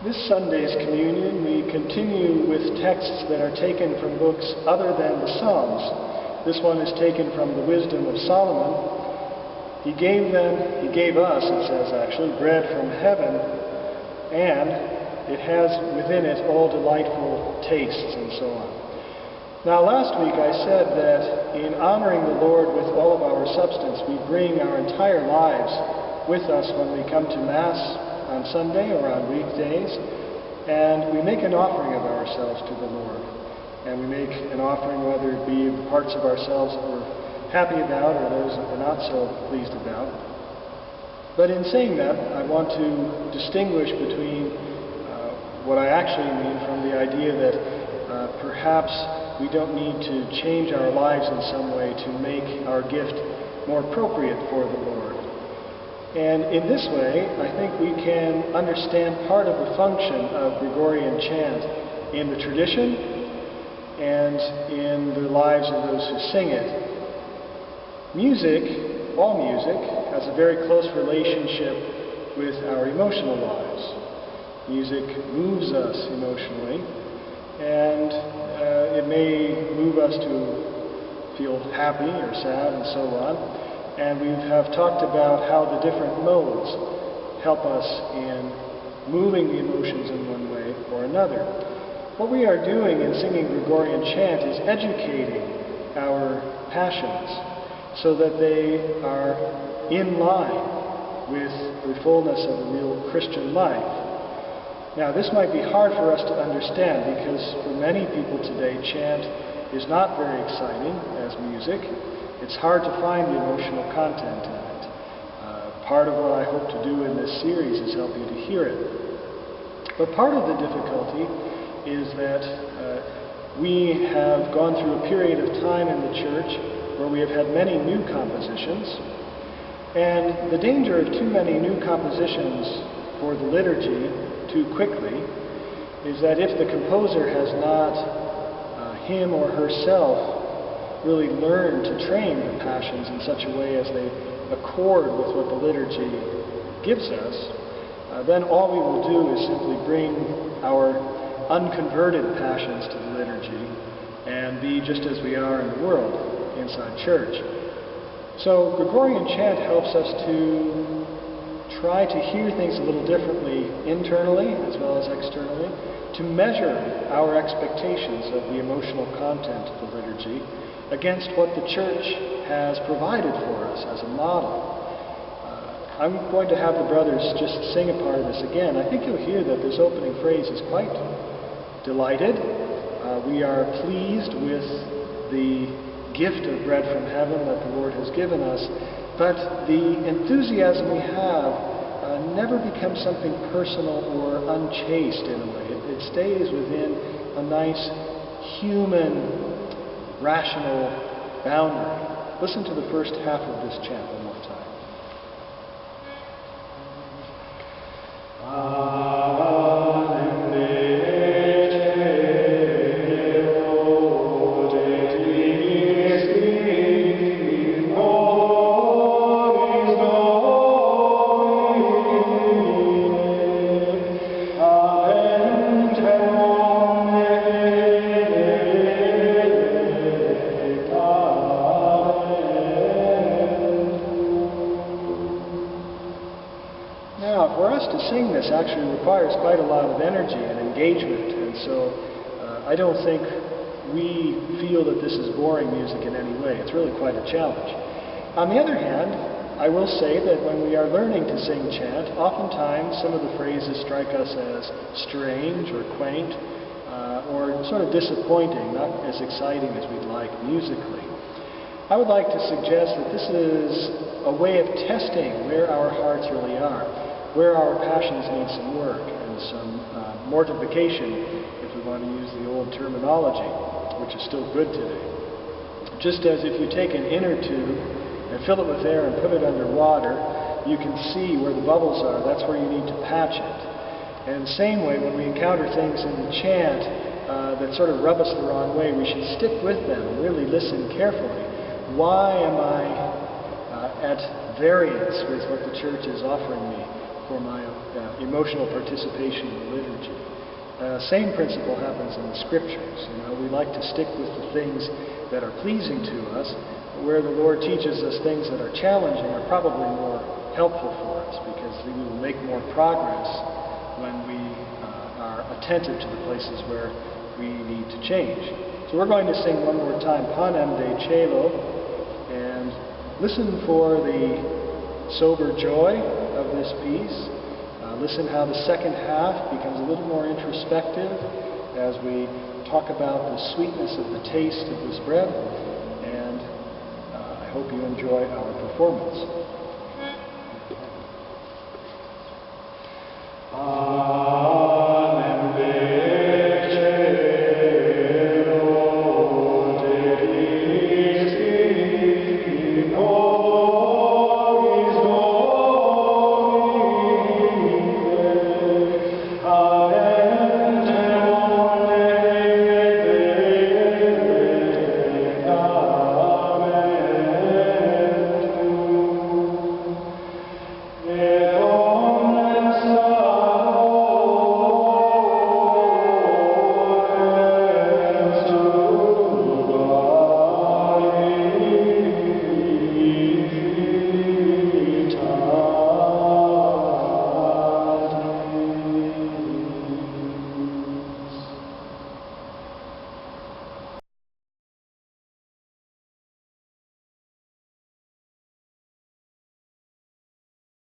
This Sunday's communion, we continue with texts that are taken from books other than the Psalms. This one is taken from the Wisdom of Solomon. He gave us, it says actually, bread from heaven, and it has within it all delightful tastes and so on. Now last week I said that in honoring the Lord with all of our substance, we bring our entire lives with us when we come to Mass on Sunday or on weekdays, and we make an offering of ourselves to the Lord. And we make an offering whether it be the parts of ourselves that we're happy about or those that we're not so pleased about. But in saying that, I want to distinguish between what I actually mean from the idea that perhaps we don't need to change our lives in some way to make our gift more appropriate for the Lord. And in this way, I think we can understand part of the function of Gregorian chant in the tradition and in the lives of those who sing it. Music, all music, has a very close relationship with our emotional lives. Music moves us emotionally, and it may move us to feel happy or sad and so on. And we have talked about how the different modes help us in moving the emotions in one way or another. What we are doing in singing Gregorian chant is educating our passions so that they are in line with the fullness of a real Christian life. Now, this might be hard for us to understand because for many people today, chant is not very exciting as music. It's hard to find the emotional content in it. Part of what I hope to do in this series is help you to hear it. But part of the difficulty is that we have gone through a period of time in the church where we have had many new compositions, and the danger of too many new compositions for the liturgy too quickly is that if the composer has not him or herself really learned to train the passions in such a way as they accord with what the liturgy gives us, then all we will do is simply bring our unconverted passions to the liturgy and be just as we are in the world, inside church. So Gregorian chant helps us to try to hear things a little differently internally as well as externally, to measure our expectations of the emotional content of the liturgy against what the church has provided for us as a model. I'm going to have the brothers just sing a part of this again. I think you'll hear that this opening phrase is quite delighted. We are pleased with the gift of bread from heaven that the Lord has given us, but the enthusiasm we have never becomes something personal or unchaste in a way. It stays within a nice human rational boundary. Listen to the first half of this chant one more time. Actually requires quite a lot of energy and engagement, and so I don't think we feel that this is boring music in any way. It's really quite a challenge. On the other hand, I will say that when we are learning to sing chant, oftentimes some of the phrases strike us as strange or quaint, or sort of disappointing, not as exciting as we'd like musically. I would like to suggest that this is a way of testing where our hearts really are, where our passions need some work and some mortification, if we want to use the old terminology, which is still good today. Just as if you take an inner tube and fill it with air and put it under water, you can see where the bubbles are. That's where you need to patch it. And the same way, when we encounter things in the chant that sort of rub us the wrong way, we should stick with them and really listen carefully. Why am I at variance with what the Church is offering me for my emotional participation in the liturgy? Same principle happens in the Scriptures. We like to stick with the things that are pleasing to us, where the Lord teaches us things that are challenging are probably more helpful for us, because we will make more progress when we are attentive to the places where we need to change. So we're going to sing one more time, Panem de caelo, and listen for the sober joy of this piece. Listen how the second half becomes a little more introspective as we talk about the sweetness of the taste of this bread, and I hope you enjoy our performance.